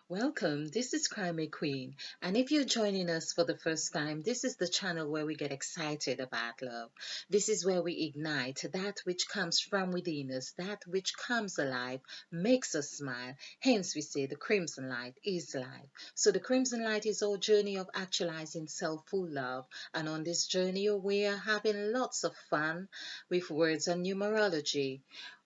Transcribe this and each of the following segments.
Welcome, this is Crime Queen, and if you're joining us for the first time, this is the channel where we get excited about love. This is where we ignite that which comes from within us, that which comes alive, makes us smile. Hence, we say the crimson light is life. So, the crimson light is our journey of actualizing self-full love, and on this journey, we are having lots of fun with words and numerology.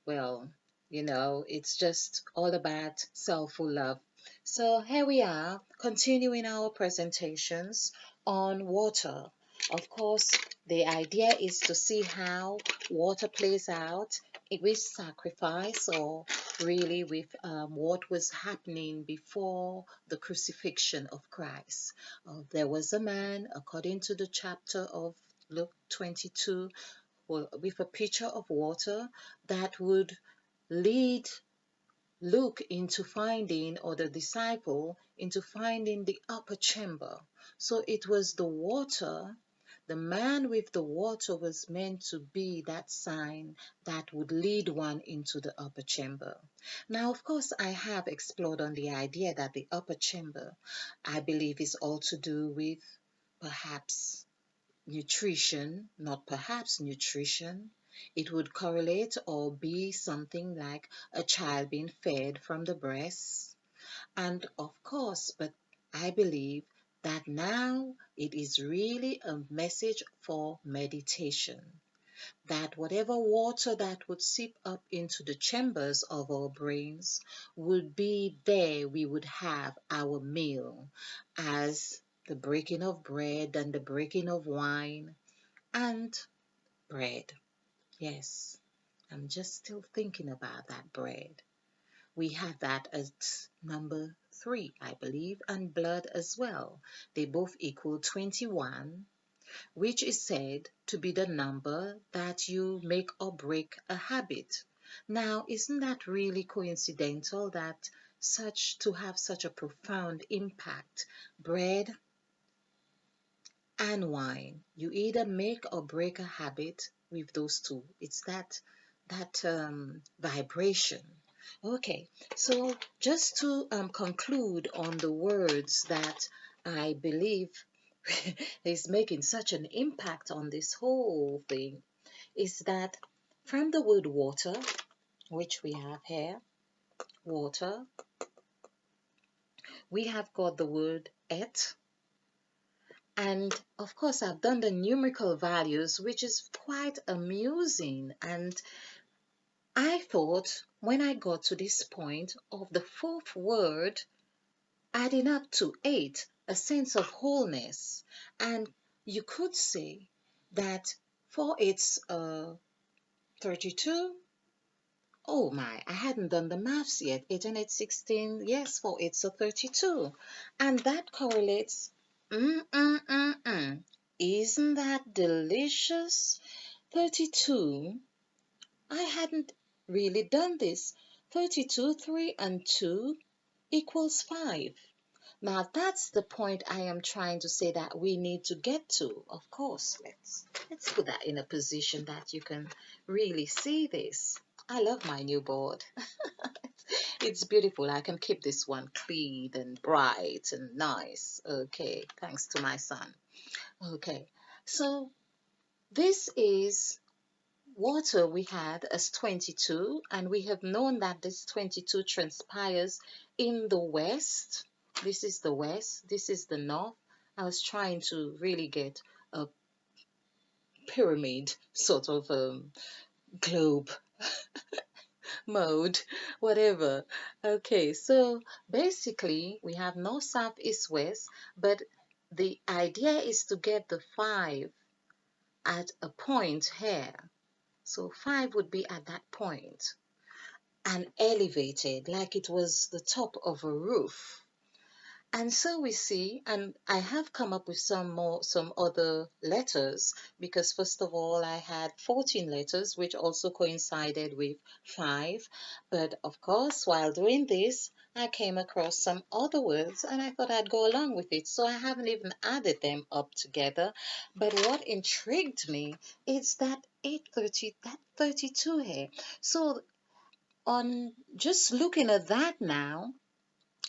Well, it's just all about self-full love. So here we are, continuing our presentations on water. Of course, the idea is to see how water plays out with sacrifice or really with what was happening before the crucifixion of Christ. There was a man, according to the chapter of Luke 22, with a pitcher of water that would lead Luke into finding, or the disciple into finding the upper chamber. So it was the water, the man with the water was meant to be that sign that would lead one into the upper chamber. Now, of course, I have explored on the idea that the upper chamber, I believe, is all to do with perhaps nutrition, not perhaps nutrition. It would correlate or be something like a child being fed from the breast. And of course, but I believe that now it is really a message for meditation. That whatever water that would seep up into the chambers of our brains would be there, we would have our meal as the breaking of bread and the breaking of wine and bread. Yes, I'm just still thinking about that bread. We had that as number three, I believe, and blood as well. They both equal 21, which is said to be the number that you make or break a habit. Now, isn't that really coincidental that such to have such a profound impact? Bread and wine. You either make or break a habit with those two. It's that vibration. Okay, so just to conclude on the words that I believe is making such an impact on this whole thing is that from the word water, which we have here, water, we have got the word et, and of course, I've done the numerical values, which is quite amusing. And I thought when I got to this point of the fourth word adding up to eight, a sense of wholeness. And you could say that for its 32. Oh my, I hadn't done the maths yet. 8 and 8, 16. Yes, for it's a 32. And that correlates. Isn't that delicious? 32. I hadn't really done this. 32, 3 and 2 equals 5. Now that's the point I am trying to say that we need to get to. Of course, let's put that in a position that you can really see this. I love my new board. It's beautiful. I can keep this one clean and bright and nice. Okay, thanks to my son. Okay, so this is water we had as 22, and we have known that this 22 transpires in the west. This is the west, this is the north. I was trying to really get a pyramid sort of globe mode, whatever. Okay, so basically we have north, south, east, west, but the idea is to get the 5 at a point here. So 5 would be at that point and elevated like it was the top of a roof. And so we see, and I have come up with some other letters, because first of all, I had 14 letters, which also coincided with 5. But of course, while doing this, I came across some other words and I thought I'd go along with it. So I haven't even added them up together. But what intrigued me is that 830, that 32 here. So on just looking at that now,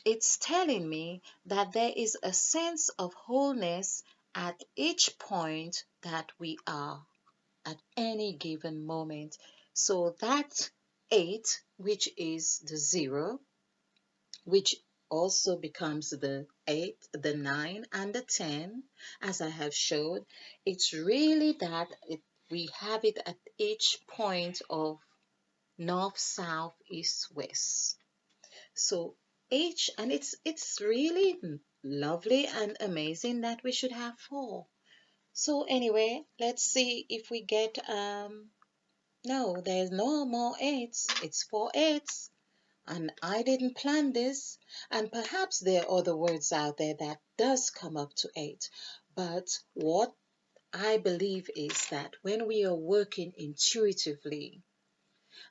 it's telling me that there is a sense of wholeness at each point that we are at any given moment. So that 8, which is the 0, which also becomes the 8, the 9, and the 10, as I have showed, it's really that we have it at each point of north, south, east, west. So and it's really lovely and amazing that we should have 4. So anyway, let's see if we get no, there's no more 8s. It's 4 8s. And I didn't plan this. And perhaps there are other words out there that does come up to 8. But what I believe is that when we are working intuitively,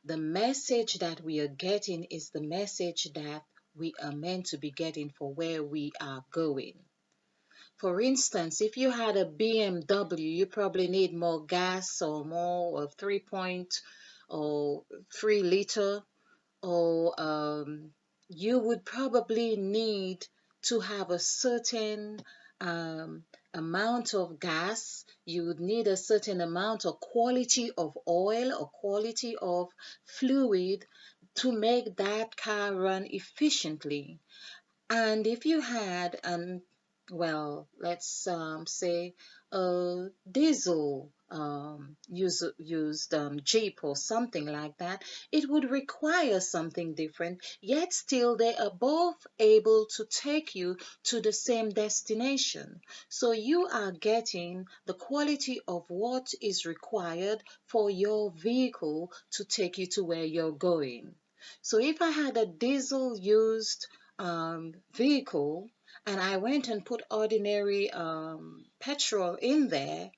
the message that we are getting is the message that we are meant to be getting for where we are going. For instance, if you had a BMW, you probably need more gas or more of 3 or 3 liter, or you would probably need to have a certain um, amount of gas. You would need a certain amount of quality of oil or quality of fluid to make that car run efficiently. And if you had well, let's say a diesel used Jeep or something like that, it would require something different, yet still they are both able to take you to the same destination. So you are getting the quality of what is required for your vehicle to take you to where you're going. So if I had a diesel used vehicle and I went and put ordinary petrol in there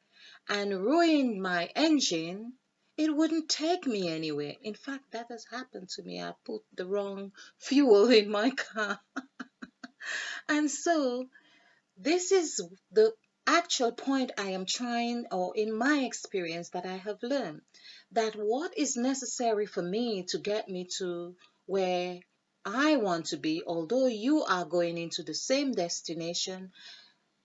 and ruined my engine, it wouldn't take me anywhere. In fact, that has happened to me. I put the wrong fuel in my car. And so this is the actual point I am trying, or in my experience, that I have learned that what is necessary for me to get me to where I want to be, although you are going into the same destination,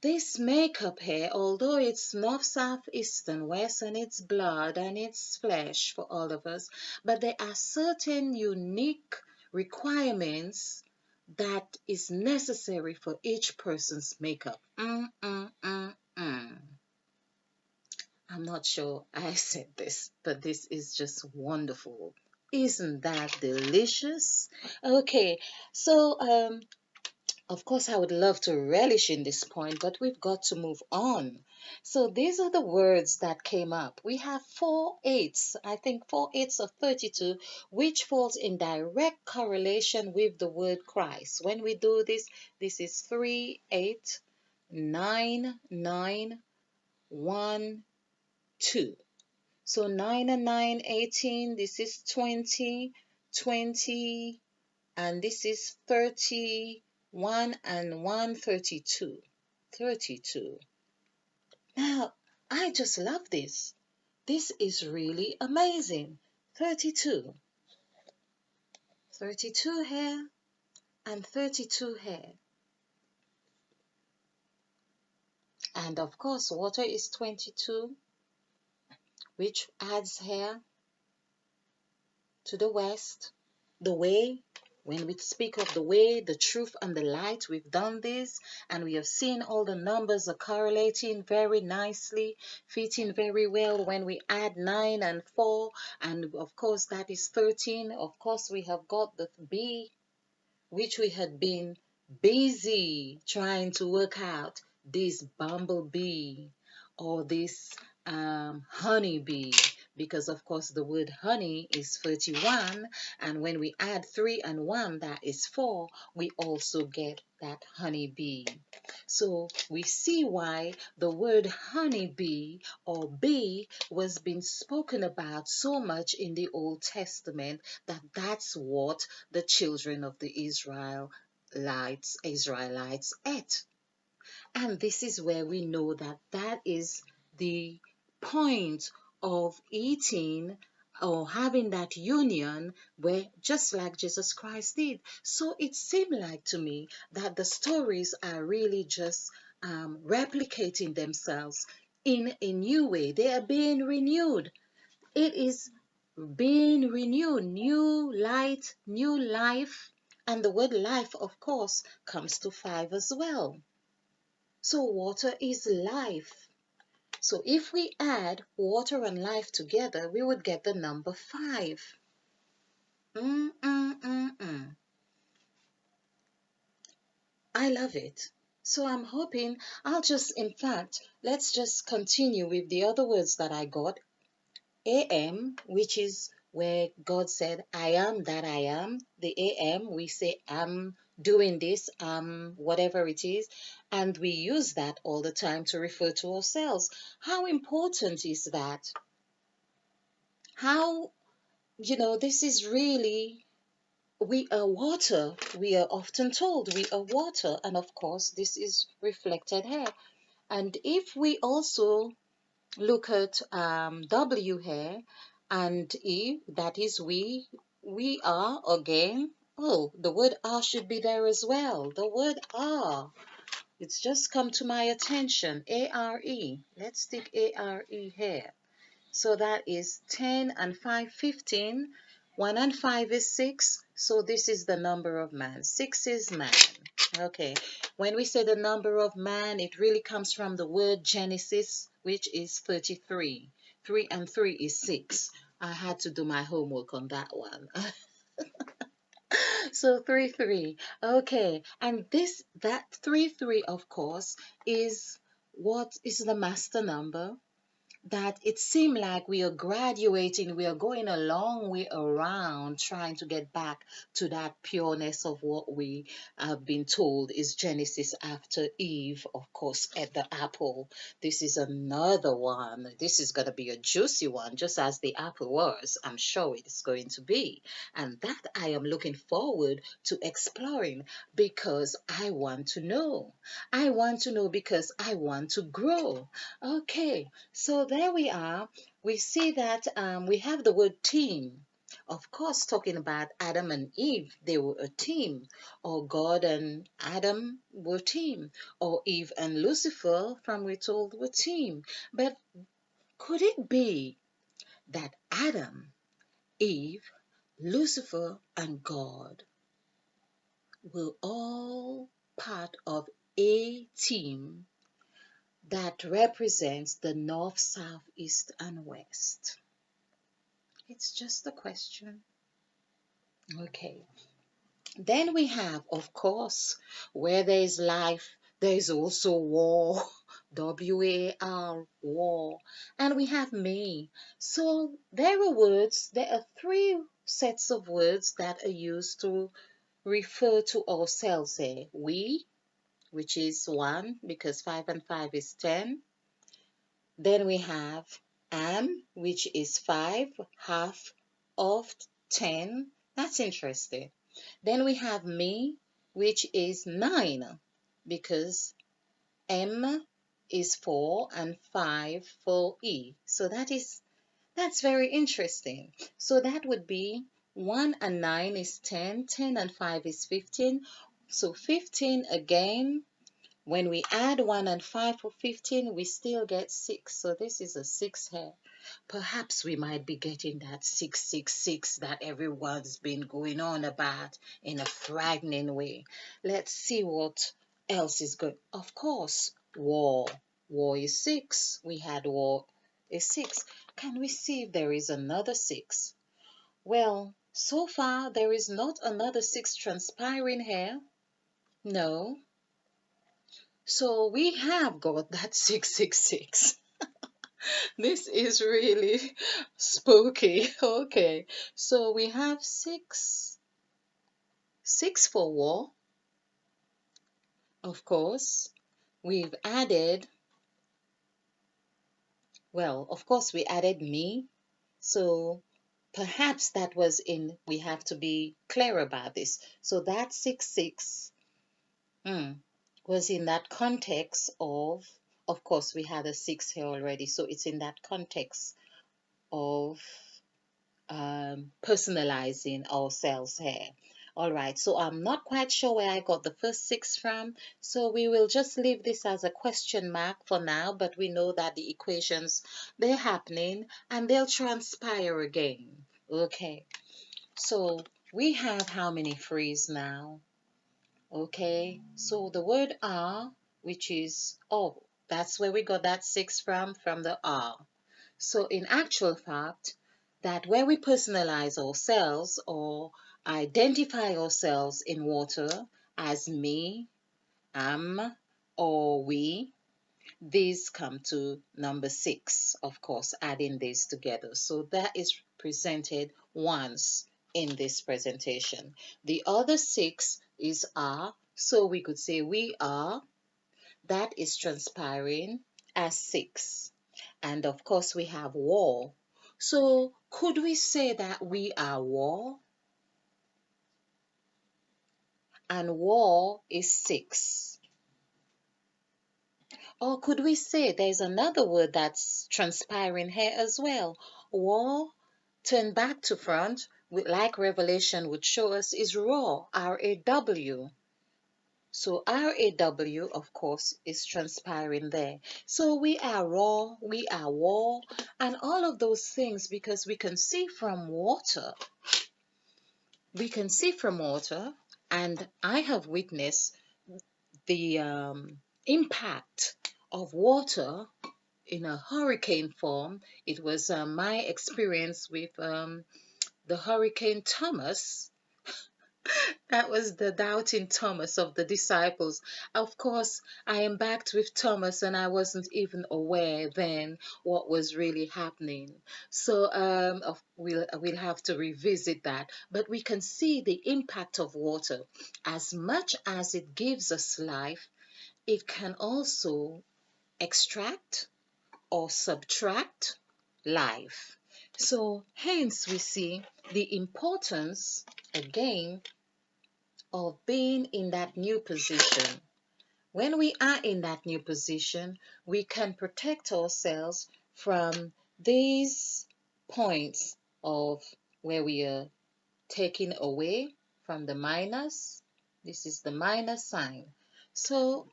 this makeup here, although it's north, south, east, and west, and it's blood and it's flesh for all of us, but there are certain unique requirements that is necessary for each person's makeup. I'm not sure I said this, but this is just wonderful. Isn't that delicious? Okay, so of course, I would love to relish in this point, but we've got to move on. So these are the words that came up. We have 4 8s, I think 4 8s of 32, which falls in direct correlation with the word Christ. When we do this, this is 3 8 9 9 1 2. So 9 and 9, 18. This is 20, 20, and this is 31 and 1, 32. 32. Now, I just love this. This is really amazing. 32. 32 here and 32 here. And of course, water is 22, which adds here to the west. The way, when we speak of the way, the truth, and the light, we've done this, and we have seen all the numbers are correlating very nicely, fitting very well when we add 9 and 4, and of course that is 13. Of course, we have got the B, which we had been busy trying to work out, this bumblebee or this honeybee, because of course the word honey is 31, and when we add 3 and 1, that is 4, we also get that honeybee. So we see why the word honeybee or bee was being spoken about so much in the Old Testament, that's what the children of the Israelites ate. And this is where we know that that is the point of eating or having that union where just like Jesus Christ did. So it seemed like to me that the stories are really just replicating themselves in a new way. They are being renewed. It is being renewed, new light, new life. And the word life, of course, comes to five as well. So water is life. So if we add water and life together, we would get the number five. Mm, mm, mm, mm. I love it. So I'm hoping in fact, let's just continue with the other words that I got. AM, which is where God said, I am that I am. The AM, we say, I'm doing this, whatever it is. And we use that all the time to refer to ourselves. How important is that? How, this is really, we are water. We are often told we are water. And of course, this is reflected here. And if we also look at W here and E, that is we are again. Oh, the word are should be there as well. The word are. It's just come to my attention. ARE. Let's stick ARE here. So that is 10 and 5, 15. 1 and 5 is 6. So this is the number of man. 6 is man. Okay. When we say the number of man, it really comes from the word Genesis, which is 33. 3 and 3 is 6. I had to do my homework on that one. So 3, 3. Okay. And that 3, 3, of course, is what is the master number that it seemed like we are graduating, we are going a long way around trying to get back to that pureness of what we have been told is Genesis after Eve, of course, at the apple. This is another one. This is going to be a juicy one, just as the apple was. I'm sure it's going to be. And that I am looking forward to exploring because I want to know. I want to know because I want to grow. Okay, so there we are. We see that we have the word team. Of course, talking about Adam and Eve, they were a team. Or God and Adam were team. Or Eve and Lucifer, from we told, were team. But could it be that Adam, Eve, Lucifer, and God were all part of a team that represents the north, south, east, and west? It's just a question. Okay. Then we have, of course, where there is life, there is also war. WAR, war. And we have me. So there are three sets of words that are used to refer to ourselves here. We, which is one, because 5 and 5 is 10. Then we have am, which is 5, half of 10. That's interesting. Then we have me, which is 9, because M is 4 and 5 for E. So that's very interesting. So that would be 1 and 9 is 10, 10 and 5 is 15. So 15 again. When we add 1 and 5 for 15, we still get 6. So this is a 6 here. Perhaps we might be getting that 666 that everyone's been going on about in a frightening way. Let's see what else is going. Of course, war. War is 6. We had war is 6. Can we see if there is another 6? Well, so far there is not another 6 transpiring here. No. So we have got that 666. This is really spooky. Okay. So we have 6 for war, of course. We've added, well, of course, we added me. So perhaps that was we have to be clear about this. So that 6 was in that context of course, we had a 6 here already. So it's in that context of personalizing ourselves here. All right, so I'm not quite sure where I got the first six from, so we will just leave this as a question mark for now, but we know that the equations, they're happening and they'll transpire again. Okay, so we have how many phrases now? Okay, so the word are, which is, oh, that's where we got that six from the are. So in actual fact, that where we personalize ourselves or identify ourselves in water as me, am, or we, these come to number six, of course, adding these together. So that is presented once in this presentation. The other six is are, so we could say we are, that is transpiring as six. And of course, we have war. So could we say that we are war? And war is six. Or could we say there's another word that's transpiring here as well? War, turned back to front, like Revelation would show us, is raw, R-A-W. So RAW, of course, is transpiring there. So we are raw, we are war, and all of those things because we can see from water. We can see from water, and I have witnessed the impact of water in a hurricane form. It was my experience with the Hurricane Thomas. That was the doubting Thomas of the disciples. Of course, I embarked with Thomas and I wasn't even aware then what was really happening. So we'll have to revisit that. But we can see the impact of water. As much as it gives us life, it can also extract or subtract life. So hence we see the importance again of being in that new position. When we are in that new position, we can protect ourselves from these points of where we are taking away from the minus. This is the minus sign. So,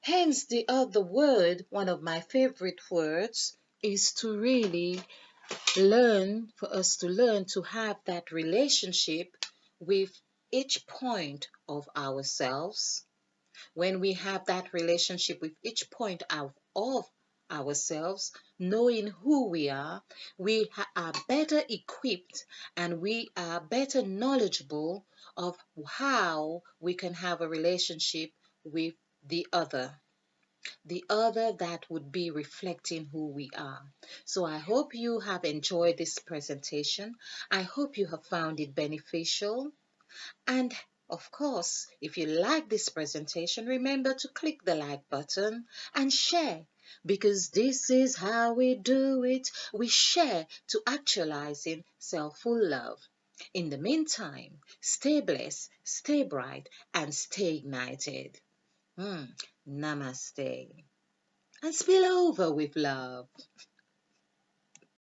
hence the other word, one of my favorite words, is to really learn, for us to learn to have that relationship with each point of ourselves. When we have that relationship with each point of ourselves, knowing who we are, we are better equipped and we are better knowledgeable of how we can have a relationship with the other that would be reflecting who we are. So I hope you have enjoyed this presentation. I hope you have found it beneficial. And of course, if you like this presentation, remember to click the like button and share because this is how we do it. We share to actualizing self-full love. In the meantime, stay blessed, stay bright, and stay ignited. Namaste. And spill over with love.